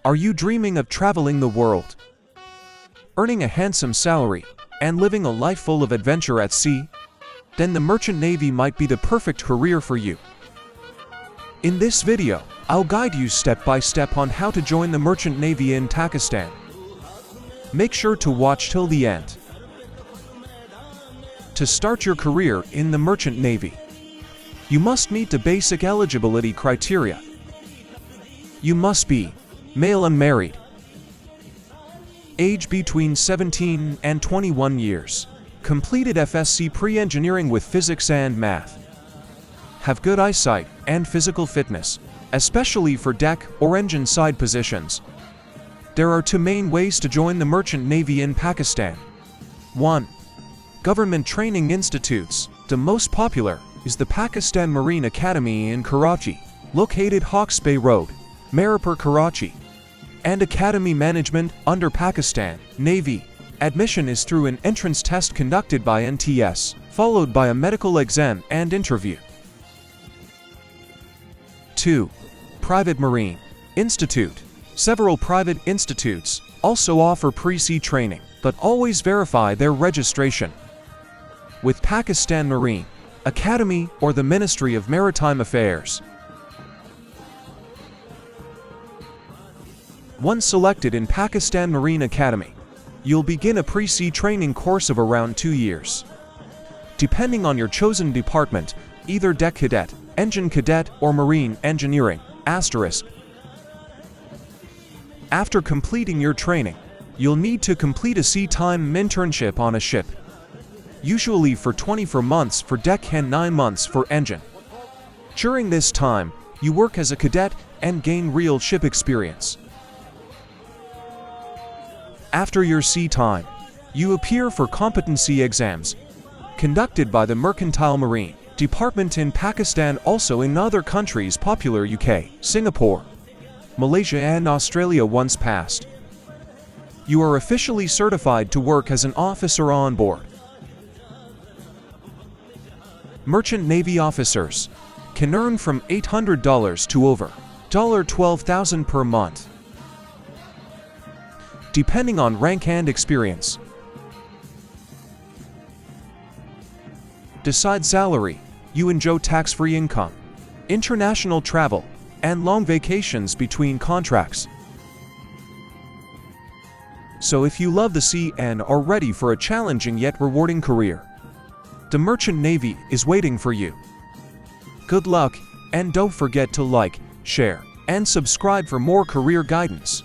Are you dreaming of traveling the world, earning a handsome salary, and living a life full of adventure at sea? Then the Merchant Navy might be the perfect career for you. In this video, I'll guide you step by step on how to join the Merchant Navy in Pakistan. Make sure to watch till the end. To start your career in the Merchant Navy, you must meet the basic eligibility criteria. You must be male and married, age between 17 and 21 years, completed FSC pre-engineering with physics and math, have good eyesight and physical fitness, especially for deck or engine side positions. There are two main ways to join the Merchant Navy in Pakistan. 1. Government training institutes. The most popular is the Pakistan Marine Academy in Karachi, located Hawke's Bay Road, Mirapur, Karachi, and Academy Management under Pakistan Navy. Admission is through an entrance test conducted by NTS, followed by a medical exam and interview. 2. Private Marine Institute. Several private institutes also offer pre-sea training, but always verify their registration with Pakistan Marine Academy or the Ministry of Maritime Affairs. Once selected in Pakistan Marine Academy, you'll begin a pre-sea training course of around 2 years. Depending on your chosen department, either Deck Cadet, Engine Cadet, or Marine Engineering, **. After completing your training, you'll need to complete a sea time internship on a ship, usually for 24 months for deck and 9 months for engine. During this time, you work as a cadet and gain real ship experience. After your sea time, you appear for competency exams conducted by the Mercantile Marine Department in Pakistan, also in other countries popular UK, Singapore, Malaysia and Australia. Once passed, you are officially certified to work as an officer on board. Merchant Navy officers can earn from $800 to over $12,000 per month, depending on rank and experience. Besides salary, you enjoy tax-free income, international travel, and long vacations between contracts. So if you love the sea and are ready for a challenging yet rewarding career, the Merchant Navy is waiting for you. Good luck, and don't forget to like, share, and subscribe for more career guidance.